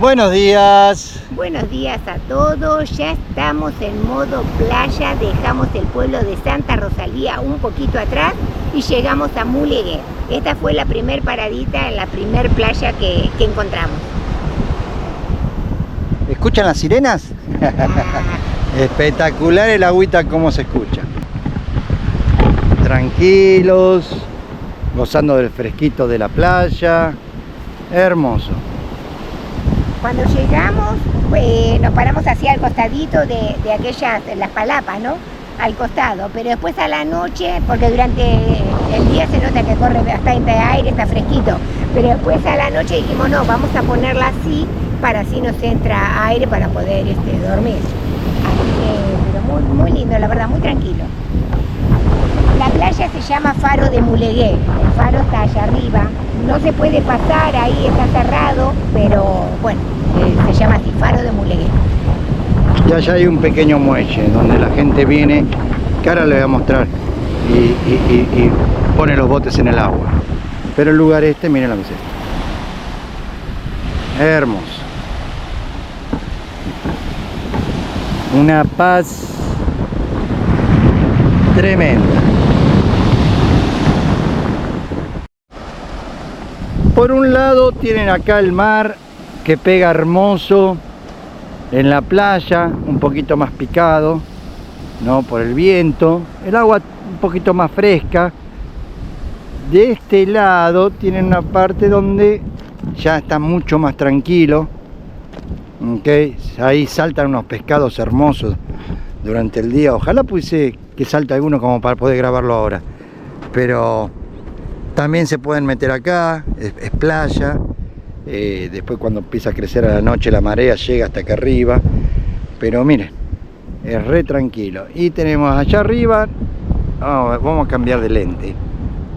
Buenos días. Buenos días a todos, ya estamos en modo playa, dejamos el pueblo de Santa Rosalía un poquito atrás y llegamos a Mulegé. Esta fue la primer paradita en la primer playa que encontramos. ¿Escuchan las sirenas? Espectacular el agüita como se escucha. Tranquilos, gozando del fresquito de la playa. Hermoso. Cuando llegamos, nos paramos así al costadito de aquellas, las palapas, ¿no? Al costado, pero después a la noche, porque durante el día se nota que corre bastante aire, está fresquito, pero después a la noche dijimos, no, vamos a ponerla así, para así nos entra aire para poder dormir. Así que, pero muy lindo, la verdad, muy tranquilo. La playa se llama Faro de Mulegé, el faro está allá arriba, no se puede pasar, ahí está cerrado, pero bueno, se llama así, Faro de Mulegé. Y allá hay un pequeño muelle donde la gente viene, que ahora les voy a mostrar, y pone los botes en el agua. Pero el lugar miren lo que es esto. Hermoso. Una paz tremenda. Por un lado tienen acá el mar que pega hermoso en la playa, un poquito más picado, ¿no? Por el viento, el agua un poquito más fresca. De este lado tienen una parte donde ya está mucho más tranquilo, ¿okay? Ahí saltan unos pescados hermosos durante el día. Ojalá pudiese que salte alguno como para poder grabarlo ahora, pero también se pueden meter acá, es playa. Después cuando empieza a crecer a la noche la marea llega hasta acá arriba, pero miren, es re tranquilo. Y tenemos allá arriba, vamos a cambiar de lente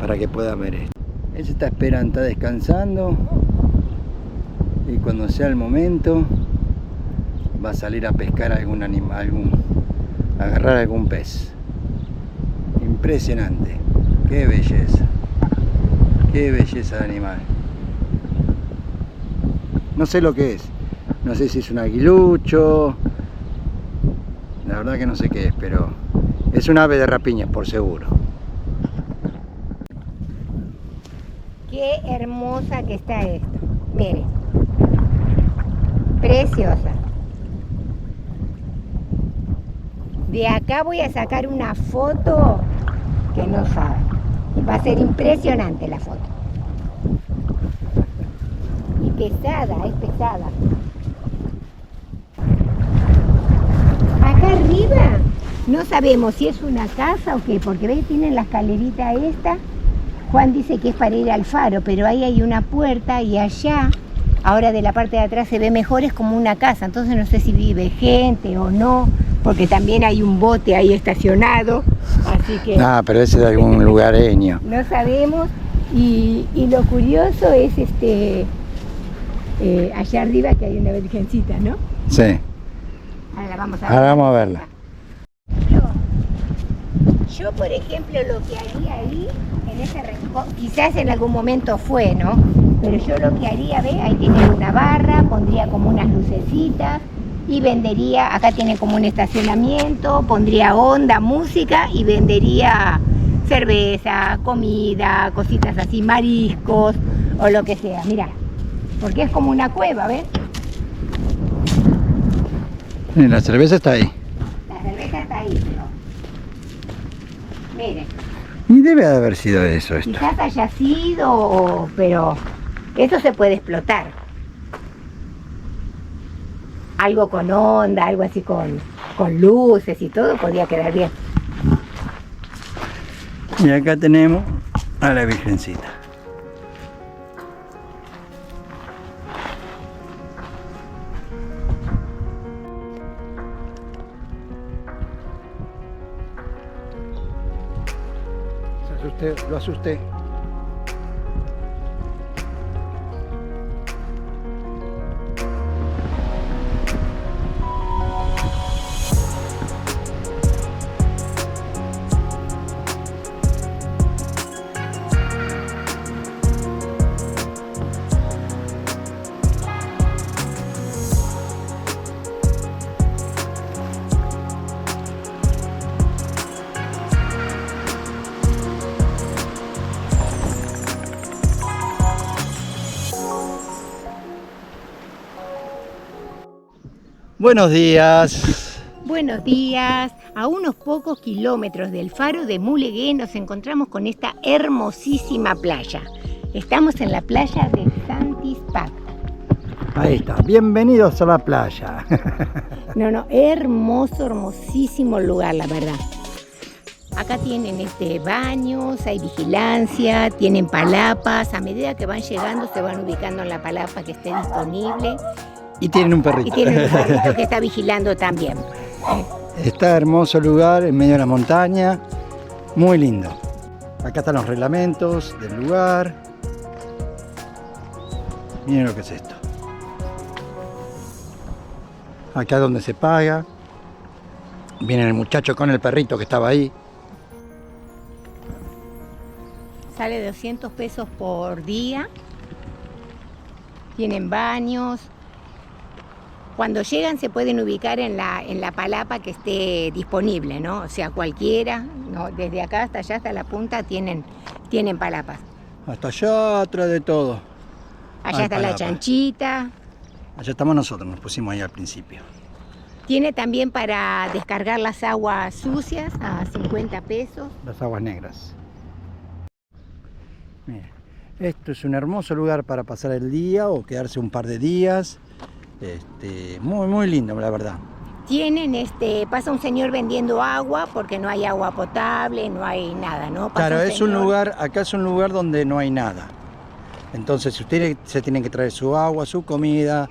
para que puedan ver esto. Él se está esperando, está descansando, y cuando sea el momento va a salir a pescar algún animal, agarrar algún pez. Impresionante, qué belleza. Qué belleza de animal. No sé lo que es. No sé si es un aguilucho. La verdad que no sé qué es, pero es un ave de rapiña, por seguro. Qué hermosa que está esto. Miren. Preciosa. De acá voy a sacar una foto que no saben. Va a ser impresionante la foto. Y pesada, es pesada. Acá arriba no sabemos si es una casa o qué, porque ves, tienen la escalerita esta. Juan dice que es para ir al faro, pero ahí hay una puerta y allá, ahora de la parte de atrás se ve mejor, es como una casa. Entonces no sé si vive gente o no, porque también hay un bote ahí estacionado. Así que pero ese es de algún lugareño. No sabemos, y lo curioso es allá arriba que hay una virgencita, ¿no? Sí. Ahora la vamos a ver. Ahora vamos a verla. Yo, por ejemplo, lo que haría ahí, en ese rincón, quizás en algún momento fue, ¿no? Pero yo lo que haría, ve, ahí tiene una barra, pondría como unas lucecitas, y vendería, acá tiene como un estacionamiento, pondría onda, música y vendería cerveza, comida, cositas así, mariscos o lo que sea, mirá, porque es como una cueva, ¿ves? La cerveza está ahí. La cerveza está ahí, ¿no? Miren. Y debe de haber sido eso esto. Quizás haya sido, pero eso se puede explotar. Algo con onda, algo así con luces y todo, podría quedar bien. Y acá tenemos a la virgencita. Lo asusté. Buenos días. Buenos días. A unos pocos kilómetros del faro de Mulegé nos encontramos con esta hermosísima playa. Estamos en la playa de Santispata. Ahí está, bienvenidos a la playa. Hermoso, hermosísimo lugar, la verdad. Acá tienen baños, hay vigilancia, tienen palapas. A medida que van llegando se van ubicando en la palapa que esté disponible. Y tienen un perrito. Y tienen un perrito que está vigilando también. Está hermoso lugar en medio de la montaña, muy lindo. Acá están los reglamentos del lugar. Miren lo que es esto. Acá es donde se paga. Viene el muchacho con el perrito que estaba ahí. Sale 200 pesos por día. Tienen baños. Cuando llegan se pueden ubicar en la palapa que esté disponible, ¿no? O sea, cualquiera, ¿no? Desde acá hasta allá, hasta la punta, tienen palapas. Hasta allá atrás de todo. Allá está la chanchita. Allá estamos nosotros, nos pusimos ahí al principio. Tiene también para descargar las aguas sucias a 50 pesos. Las aguas negras. Mira, esto es un hermoso lugar para pasar el día o quedarse un par de días. Muy, muy lindo, la verdad. Pasa un señor vendiendo agua porque no hay agua potable, no hay nada, ¿no? Claro, es un lugar, acá es un lugar donde no hay nada. Entonces, si ustedes se tienen que traer su agua, su comida,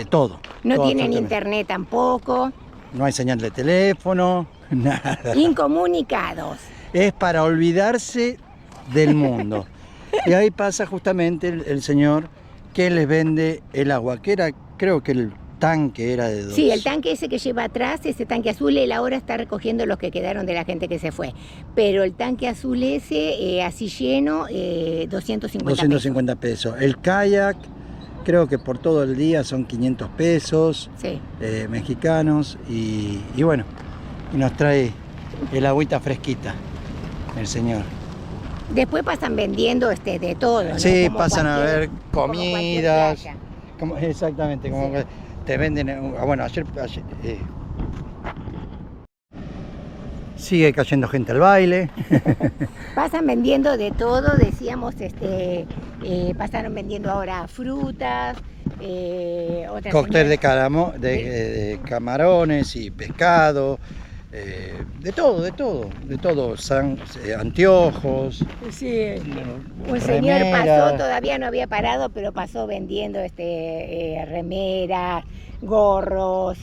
todo. No todo, tienen internet tampoco. No hay señal de teléfono, nada. Incomunicados. Es para olvidarse del mundo. Y ahí pasa justamente el señor que les vende el agua, que era, creo que el tanque era de 2. Sí, el tanque ese que lleva atrás, ese tanque azul, él ahora está recogiendo los que quedaron de la gente que se fue. Pero el tanque azul ese, así lleno, 250 pesos. El kayak, creo que por todo el día son 500 pesos sí. Mexicanos. Y bueno, y nos trae el agüita fresquita, el señor. Después pasan vendiendo de todo, ¿no? Sí, como pasan a ver comidas. Exactamente, como sí. Te venden. Bueno, ayer sigue cayendo gente al baile. Pasan vendiendo de todo, decíamos, pasaron vendiendo ahora frutas, otras cóctel de camarones y pescado. De todo, anteojos. Sí, un señor pasó, todavía no había parado, pero pasó vendiendo remeras, gorros,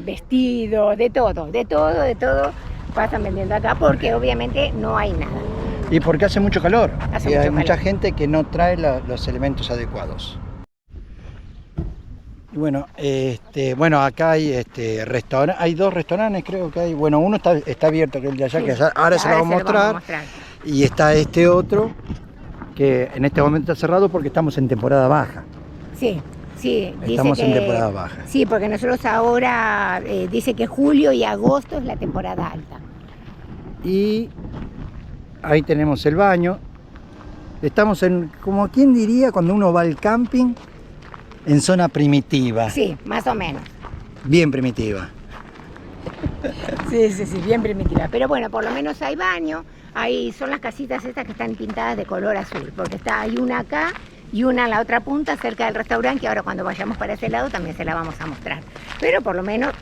vestidos, de todo pasan vendiendo acá porque obviamente no hay nada. Y porque hace mucho calor. Hay mucha calor. Gente que no trae los elementos adecuados. Y bueno, acá hay hay 2 restaurantes, creo que hay. Bueno, uno está abierto, que es el de allá, sí, que ahora se lo vamos a mostrar. Y está este otro, que en este momento está cerrado porque estamos en temporada baja. Sí, estamos en temporada baja. Sí, porque nosotros ahora, dice que julio y agosto es la temporada alta. Y ahí tenemos el baño. Estamos como quien diría, cuando uno va al camping, en zona primitiva. Sí, más o menos. Bien primitiva. Sí, bien primitiva. Pero bueno, por lo menos hay baño. Son las casitas estas que están pintadas de color azul, porque hay una acá y una en la otra punta cerca del restaurante, que ahora cuando vayamos para ese lado también se la vamos a mostrar. Pero por lo menos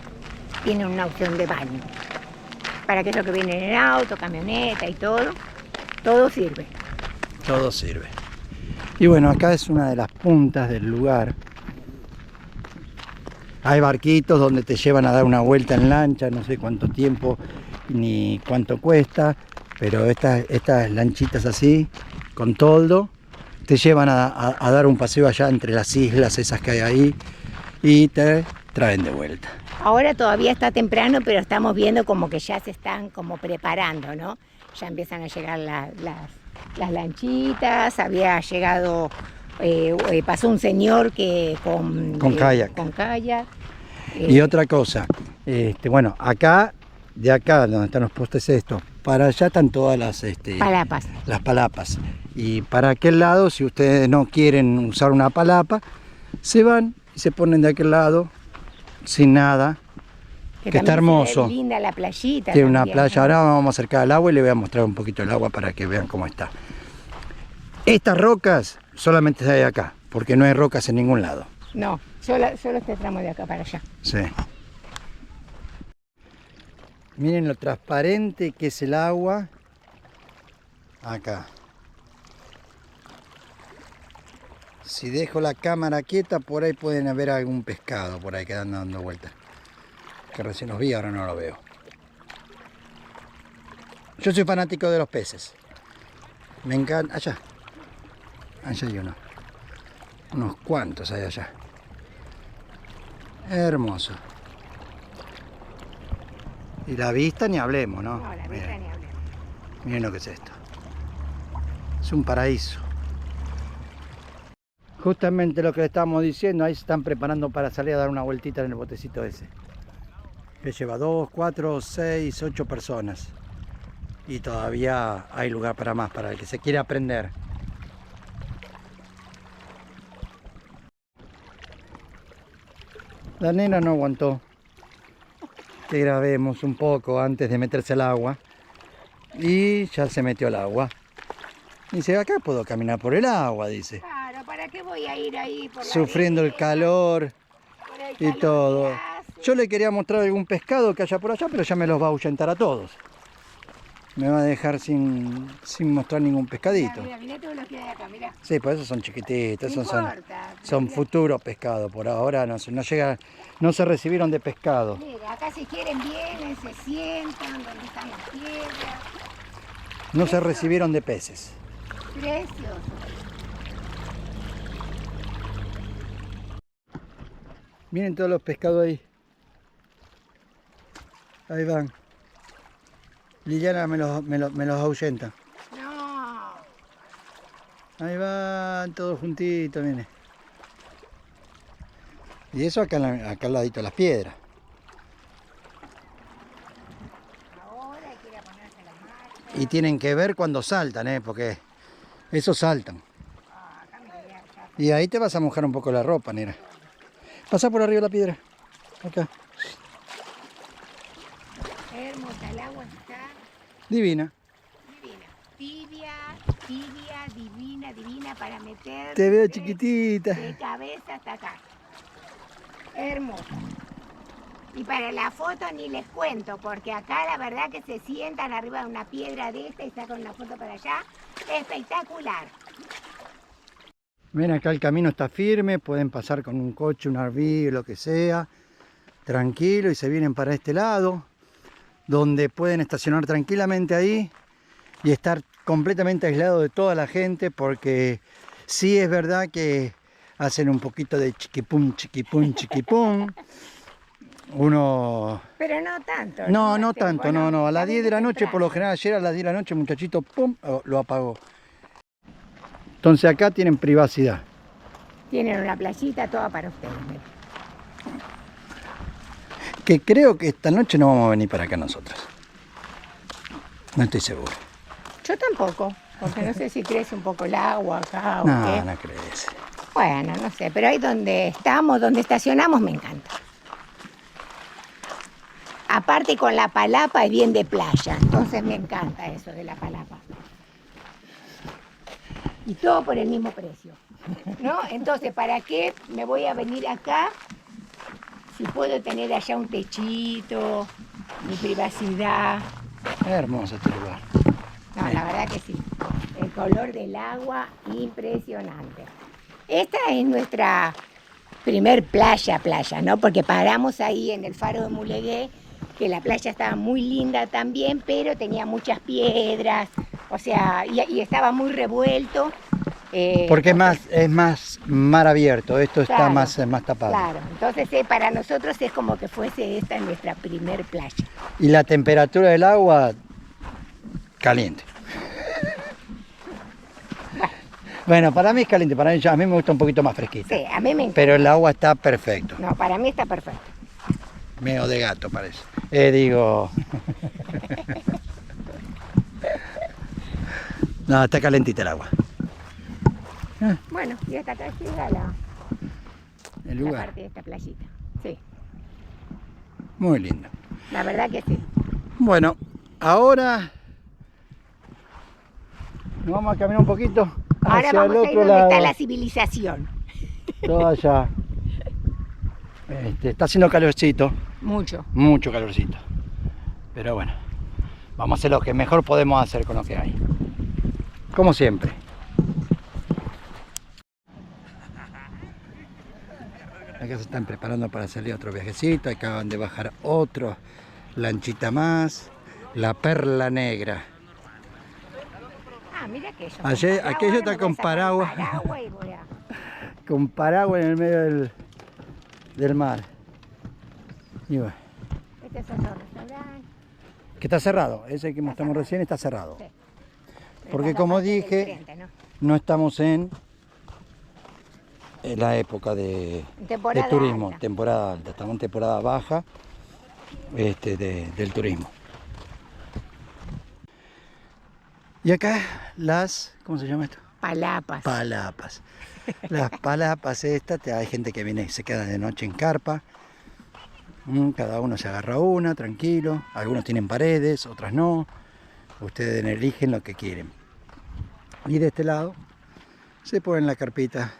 tienen una opción de baño. Para aquellos que vienen en auto, camioneta y todo sirve. Todo sirve. Y bueno, acá es una de las puntas del lugar. Hay barquitos donde te llevan a dar una vuelta en lancha, no sé cuánto tiempo ni cuánto cuesta, pero estas lanchitas así, con toldo, te llevan a dar un paseo allá entre las islas esas que hay ahí y te traen de vuelta. Ahora todavía está temprano, pero estamos viendo como que ya se están como preparando, ¿no? Ya empiezan a llegar las lanchitas, había llegado... pasó un señor que con kayak. Y otra cosa, bueno, de acá donde están los postes estos, para allá están todas las palapas. Y para aquel lado, si ustedes no quieren usar una palapa, se van y se ponen de aquel lado sin nada, que está también se ve hermoso. linda la playita. Tiene una también, playa, ¿no? ahora vamos a acercar al agua y le voy a mostrar un poquito el agua para que vean cómo está. Estas rocas solamente hay acá, porque no hay rocas en ningún lado. No, solo este tramo de acá para allá. Sí. Miren lo transparente que es el agua. Acá. Si dejo la cámara quieta, por ahí pueden haber algún pescado por ahí que anda dando vueltas. Que recién los vi, ahora no lo veo. Yo soy fanático de los peces. Me encanta. Allá. Allá hay uno. Unos cuantos hay allá. Hermoso. Y la vista ni hablemos, ¿no? No, la vista Miren, ni hablemos. miren lo que es esto. Es un paraíso. Justamente lo que le estábamos diciendo, ahí se están preparando para salir a dar una vueltita en el botecito ese. Que lleva 2, 4, 6, 8 personas. Y todavía hay lugar para más, para el que se quiere aprender. La nena no aguantó que grabemos un poco antes de meterse al agua. Y ya se metió al agua. Dice, acá puedo caminar por el agua, dice. Claro, ¿para qué voy a ir ahí por la Sufriendo el arena, calor por el y calor todo. que hace? Yo le quería mostrar algún pescado que haya por allá, pero ya me los va a ahuyentar a todos. Me va a dejar sin mostrar ningún pescadito. Mira, mirá todo lo que hay acá, mirá. Sí, pues esos son chiquititos, No esos son, importa, son mirá. futuros pescados. Por ahora no se recibieron de pescado. Mira, acá si quieren vienen, se sientan, donde están las piedras. No se recibieron de peces. Precioso. Miren todos los pescados ahí. Ahí van. Liliana me los ahuyenta. No. Ahí van todos juntitos, miren. Y eso acá al ladito de las piedras. Ahora hay que ir a ponerse la marcha. Y tienen que ver cuando saltan, porque esos saltan. Ah, acá me voy a echar. Y ahí te vas a mojar un poco la ropa, nena. Pasa por arriba de la piedra. Acá. Hermosa, el agua está Divina. divina. Tibia, divina para meter. Te veo chiquitita. De cabeza hasta acá. Hermosa. Y para la foto ni les cuento, porque acá la verdad que se sientan arriba de una piedra de esta y sacan una foto para allá. Espectacular. Ven, acá el camino está firme, pueden pasar con un coche, un RV, lo que sea, tranquilo, y se vienen para este lado, donde pueden estacionar tranquilamente ahí y estar completamente aislados de toda la gente, porque sí es verdad que hacen un poquito de chiquipum, chiquipum, chiquipum. Uno... Pero no tanto. No Este, tanto, bueno, no. A las también 10 de la es noche, por lo temprano. general, ayer a las 10 de la noche, el muchachito, pum, lo apagó. Entonces acá tienen privacidad. Tienen una playita toda para ustedes. Mira. Que creo que esta noche no vamos a venir para acá nosotros. No estoy seguro. Yo tampoco, porque no sé si crece un poco el agua acá o No, qué. no crees. Bueno, no sé, pero ahí donde estamos, donde estacionamos, me encanta. Aparte con la palapa es bien de playa, entonces me encanta eso de la palapa. Y todo por el mismo precio, ¿no? Entonces, ¿para qué me voy a venir acá si puedo tener allá un techito, mi privacidad? Es hermoso este lugar. No, la verdad que sí. El color del agua, impresionante. Esta es nuestra primer playa, ¿no? Porque paramos ahí en el faro de Mulegué, que la playa estaba muy linda también, pero tenía muchas piedras, o sea, y estaba muy revuelto. Porque es más mar abierto, esto está Claro, más tapado. Claro, entonces para nosotros es como que fuese esta nuestra primer playa. Y la temperatura del agua, caliente. Bueno, para mí es caliente, para mí, a mí me gusta un poquito más fresquita. Sí, a mí me encanta. Pero el agua está perfecto. No, para mí está perfecto. Medio de gato parece. Digo... No, está calentita el agua. Bueno, y hasta acá llega El la lugar. parte de esta playita. Sí. Muy lindo. La verdad que sí. Bueno, ahora nos vamos a caminar un poquito Ahora hacia el vamos a ir otro donde lado. está la civilización. Todo allá. Está haciendo calorcito, Mucho. mucho calorcito. Pero bueno, vamos a hacer lo que mejor podemos hacer con lo que hay. Como siempre. Acá se están preparando para salir otro viajecito. Acaban de bajar otro lanchita más. La Perla Negra. Ah, mira aquello. Ayer, aquello está con paraguas. Y voy a... Con paraguas en el medio del mar. Y bueno. Este es otro restaurante. Que está cerrado. Ese que mostramos recién está cerrado. Sí. Porque Esta es la como parte del dije, frente, ¿no? no estamos en la época de Temporada turismo, alta. temporada alta. Estamos en temporada baja del turismo. Y acá ¿cómo se llama esto? Palapas. Palapas. Las palapas estas, hay gente que viene y se queda de noche en carpa. Cada uno se agarra una, tranquilo. Algunos tienen paredes, otras no. Ustedes eligen lo que quieren. Y de este lado se ponen la carpita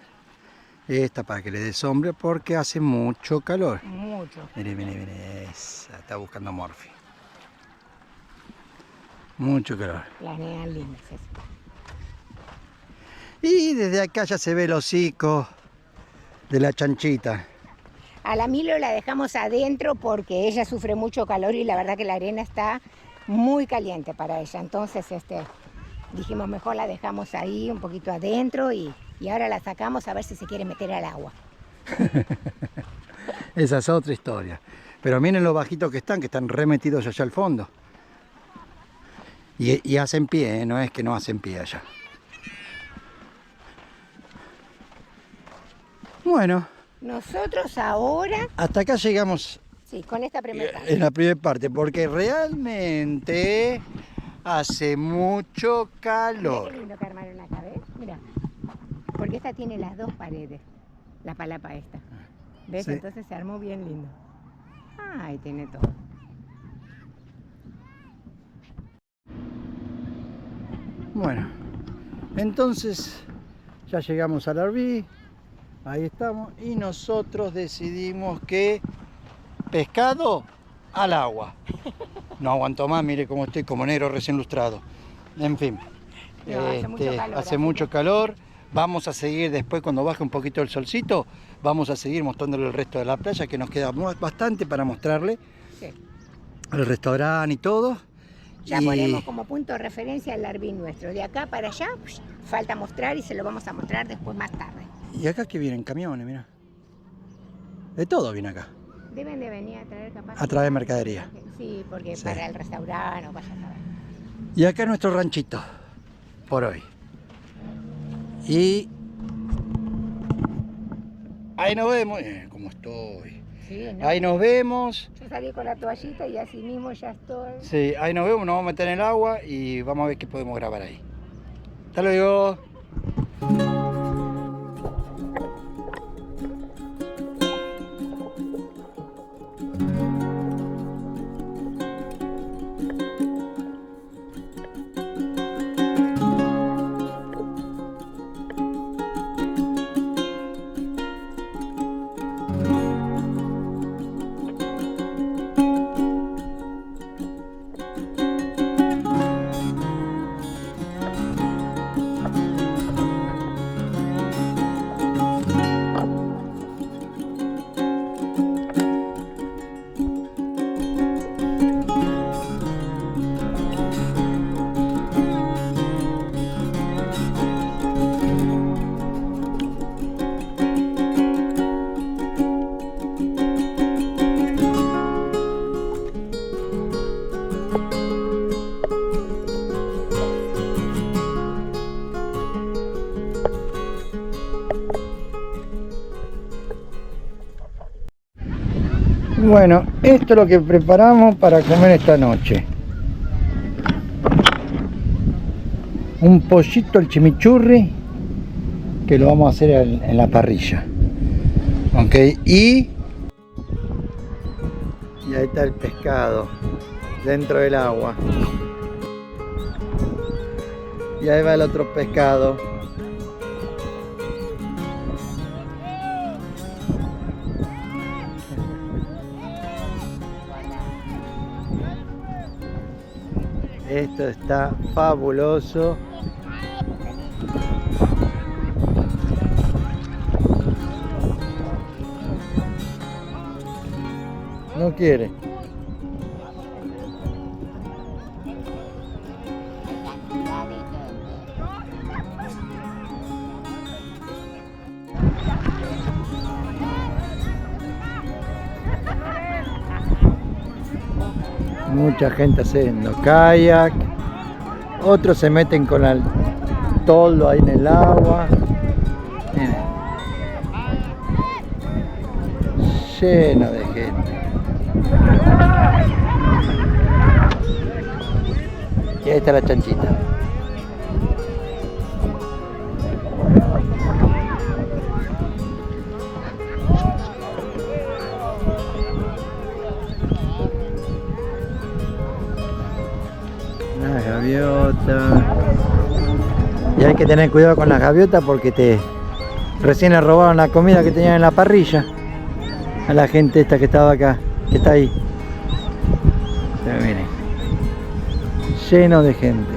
esta para que le dé sombra porque hace mucho calor. Mucho. Mire, mire, mire, esa, está buscando Morphy. Mucho calor. Las nenas lindas. Eso. Y desde acá ya se ve el hocico de la chanchita. A la Milo la dejamos adentro porque ella sufre mucho calor y la verdad que la arena está muy caliente para ella. Entonces dijimos mejor la dejamos ahí un poquito adentro y ahora la sacamos a ver si se quiere meter al agua. Esa es otra historia. Pero miren lo bajitos que están remetidos allá al fondo. Y hacen pie, no es que no hacen pie allá. Bueno. Nosotros ahora... Hasta acá llegamos. Sí, con esta primera parte. En la primera parte, porque realmente hace mucho calor. Mira qué lindo que armaron acá, ¿ves? Mira, porque esta tiene las dos paredes, la palapa esta. ¿Ves? Sí. Entonces se armó bien lindo. Ah, ahí tiene todo. Bueno, entonces ya llegamos al RV. Ahí estamos. Y nosotros decidimos que pescado al agua. No aguanto más, mire cómo estoy como negro recién lustrado. En fin. No, hace mucho calor, hace así mucho que- calor. Vamos a seguir después cuando baje un poquito el solcito. Vamos a seguir mostrándole el resto de la playa, que nos queda bastante para mostrarle. Sí. El restaurante y todo. Ya Y- ponemos como punto de referencia el Arvin nuestro. De acá para allá, falta mostrar y se lo vamos a mostrar después más tarde. Y acá que vienen camiones, mira. De todo viene acá. Deben de venir a traer capaz. A traer mercadería. Sí, porque Sí. para el restaurante o vaya a saber. Y acá nuestro ranchito, por hoy. Y ahí nos vemos. ¿Cómo estoy? Sí, ¿no? Ahí nos vemos. Yo salí con la toallita y así mismo ya estoy. Sí, ahí nos vemos, nos vamos a meter en el agua y vamos a ver qué podemos grabar ahí. Hasta luego. Bueno, esto es lo que preparamos para comer esta noche. Un pollito al chimichurri que lo vamos a hacer en la parrilla. Ok, y Y ahí está el pescado dentro del agua. Y ahí va el otro pescado. Esto está fabuloso. No quiere. Mucha gente haciendo kayak. Otros se meten con el toldo ahí en el agua. Miren. Lleno de gente. Y ahí está la chanchita. Las gaviotas. Y hay que tener cuidado con las gaviotas porque recién le robaron la comida que tenían en la parrilla a la gente esta que estaba acá, que está ahí. Pero miren, lleno de gente.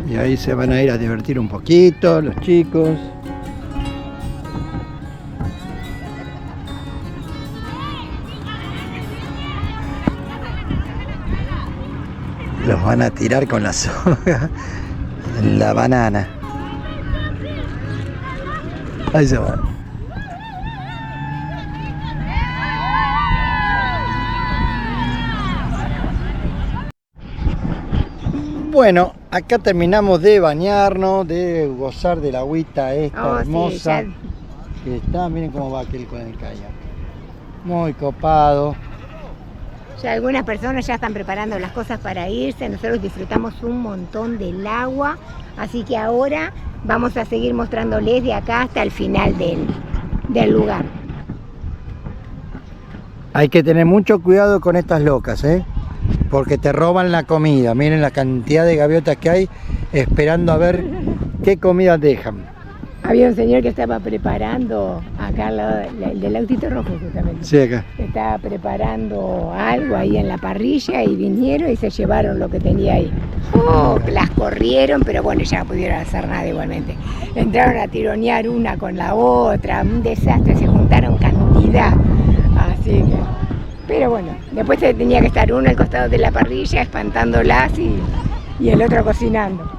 Y ahí se van a ir a divertir un poquito los chicos. Los van a tirar con la soga, la banana. Ahí se van. Bueno, acá terminamos de bañarnos, de gozar de la agüita esta hermosa. Sí, que está, miren cómo va aquel con el kayak. Muy copado. Ya algunas personas ya están preparando las cosas para irse. Nosotros disfrutamos un montón del agua, así que ahora vamos a seguir mostrándoles de acá hasta el final del lugar. Hay que tener mucho cuidado con estas locas, porque te roban la comida. Miren la cantidad de gaviotas que hay esperando a ver qué comida dejan. Había un señor que estaba preparando, acá al lado, el del autito rojo justamente. Sí, acá. Estaba preparando algo ahí en la parrilla y vinieron y se llevaron lo que tenía ahí. Oh, las corrieron, pero bueno, ya no pudieron hacer nada igualmente. Entraron a tironear una con la otra, un desastre, se juntaron cantidad. Así que... Pero bueno, después tenía que estar uno al costado de la parrilla espantándolas y el otro cocinando.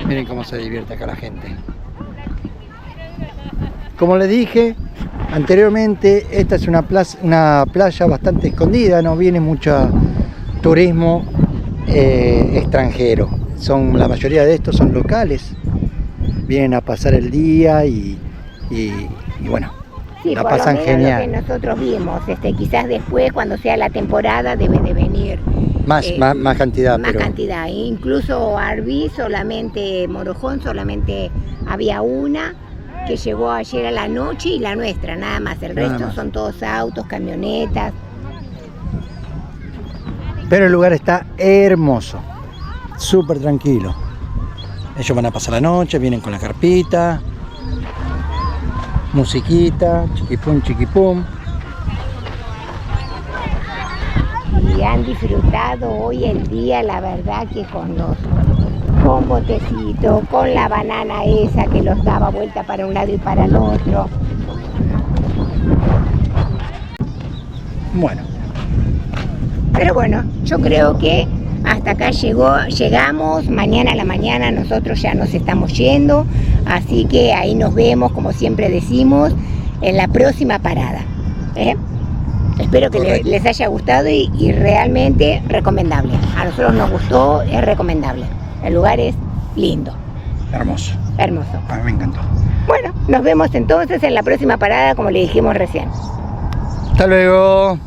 Miren cómo se divierte acá la gente. Como les dije anteriormente, esta es una playa bastante escondida, no viene mucho turismo extranjero. La mayoría de estos son locales, vienen a pasar el día y bueno, sí, la pasan genial. Lo que nosotros vimos, quizás después cuando sea la temporada debe de venir más cantidad. Más cantidad, incluso Arví solamente, Morojón solamente había una que llegó ayer a la noche y la nuestra, nada más. El resto son todos autos, camionetas. Pero el lugar está hermoso, súper tranquilo. Ellos van a pasar la noche, vienen con la carpita, musiquita, chiquipum, chiquipum. Y han disfrutado hoy el día, la verdad que con botecito, con la banana esa que los daba vuelta para un lado y para el otro. Bueno. Pero bueno, yo creo que hasta acá llegamos. Mañana a la mañana nosotros ya nos estamos yendo, así que ahí nos vemos, como siempre decimos, en la próxima parada. Espero que les haya gustado y realmente recomendable. A nosotros nos gustó, es recomendable. El lugar es lindo. Hermoso. Hermoso. A mí me encantó. Bueno, nos vemos entonces en la próxima parada, como le dijimos recién. Hasta luego.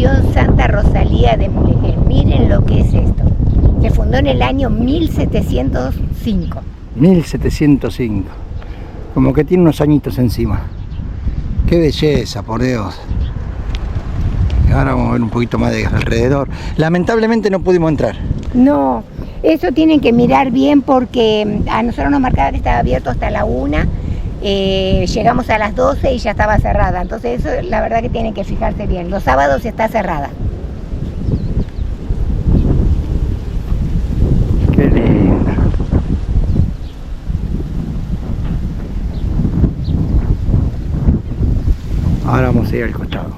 Misión Santa Rosalía de Mulegé. Miren lo que es esto. Se fundó en el año 1705. 1705. Como que tiene unos añitos encima. Qué belleza, por Dios. Y ahora vamos a ver un poquito más de alrededor. Lamentablemente no pudimos entrar. No, eso tienen que mirar bien porque a nosotros nos marcaba que estaba abierto hasta la 1. Llegamos a las 12 y ya estaba cerrada. Entonces eso la verdad que tienen que fijarse bien. Los sábados está cerrada. Qué linda. Ahora vamos a ir al costado.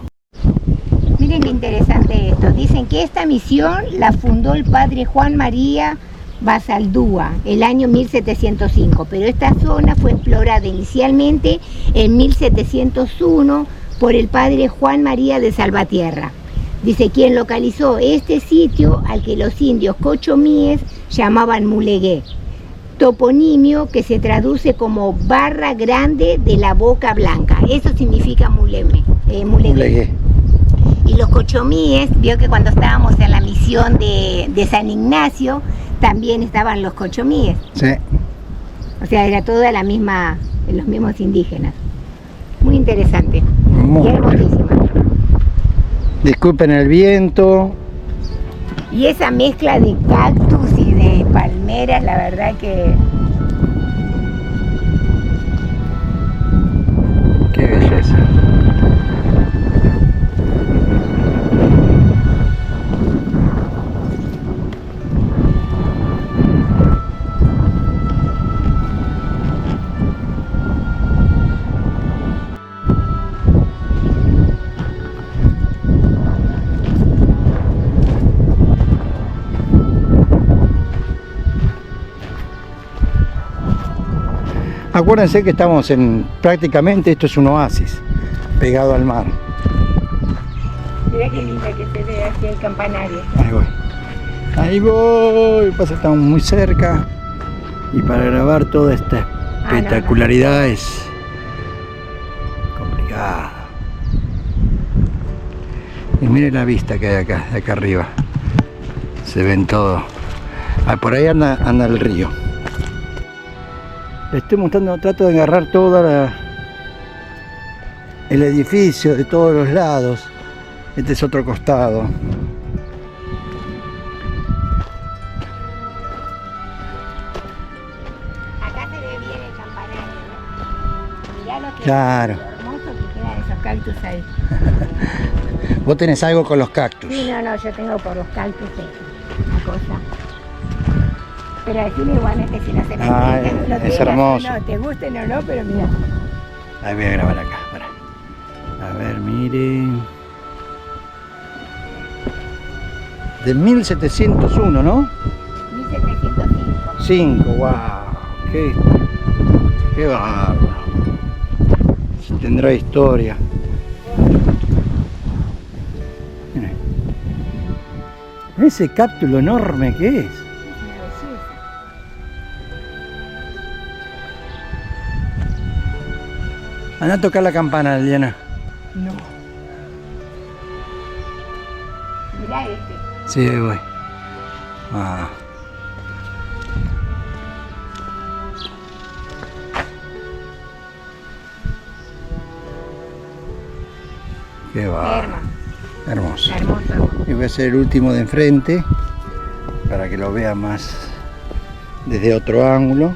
Miren qué interesante esto. Dicen que esta misión la fundó el padre Juan María Basaldúa el año 1705, pero esta zona fue explorada inicialmente en 1701 por el padre Juan María de Salvatierra. Dice quien localizó este sitio al que los indios cochomíes llamaban Mulegé, toponimio que se traduce como barra grande de la boca blanca. Eso significa Mulegé. Y los cochomíes, vio que cuando estábamos en la misión de San Ignacio, también estaban los cochomíes. Sí. O sea, era toda la misma, los mismos indígenas. Muy interesante. Muy y hermosísima. Disculpen el viento. Y esa mezcla de cactus y de palmeras, la verdad que... Qué belleza. Acuérdense que estamos prácticamente esto es un oasis, pegado al mar. Mira qué linda que se ve aquí el campanario. Ahí voy. Ahí voy. Pasa que estamos muy cerca. Y para grabar toda esta espectacularidad es complicado. Y mire la vista que hay acá, de acá arriba. Se ven todo. Ah, por ahí anda el río. Le estoy mostrando, trato de agarrar todo el edificio de todos los lados. Este es otro costado. Acá se ve bien el campanario, ¿no? Mirá lo que Claro. hermoso que quedan esos cactus ahí. Vos tenés algo con los cactus. Sí, no, yo tengo por los cactus una cosa. Pero decime igualmente si no se me entiende, no es te hermoso. No, te gusten o no, pero mira. Ahí voy a grabar acá, para. A ver, miren. De 1701, ¿no? 1705. 5, wow. Qué bárbaro. Tendrá historia. Miren. Ese cáptulo enorme que es. Anda a tocar la campana, Liliana. No. Mirá este. Sí, ahí voy. Ah. Qué va. Hermoso. Hermoso. Y voy a hacer el último de enfrente para que lo vea más desde otro ángulo.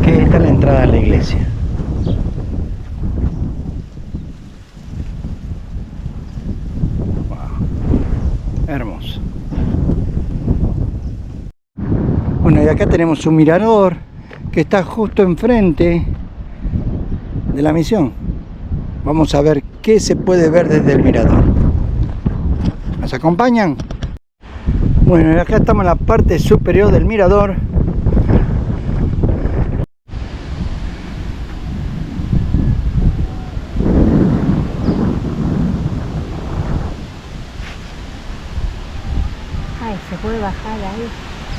Que esta es la entrada a la iglesia. Hermoso. Bueno, y acá tenemos un mirador que está justo enfrente de la misión. Vamos a ver qué se puede ver desde el mirador. ¿Nos acompañan? Bueno, y acá estamos en la parte superior del mirador.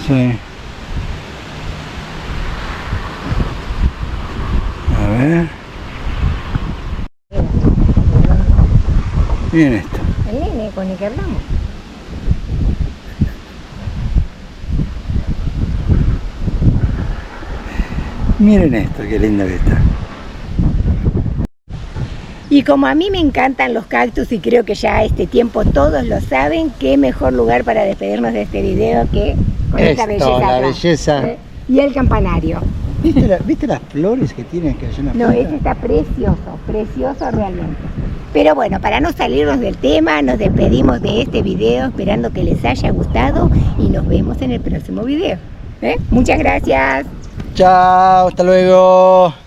Sí. A ver. Miren esto. El nene con el que hablamos. Miren esto, qué lindo que está. Y como a mí me encantan los cactus y creo que ya a este tiempo todos lo saben, qué mejor lugar para despedirnos de este video que con esta belleza la atrás, belleza. ¿eh? Y el campanario. ¿Viste las flores que tienen que hay una No, punta? ese está precioso, precioso realmente. Pero bueno, para no salirnos del tema, nos despedimos de este video esperando que les haya gustado y nos vemos en el próximo video. Muchas gracias. Chao, hasta luego.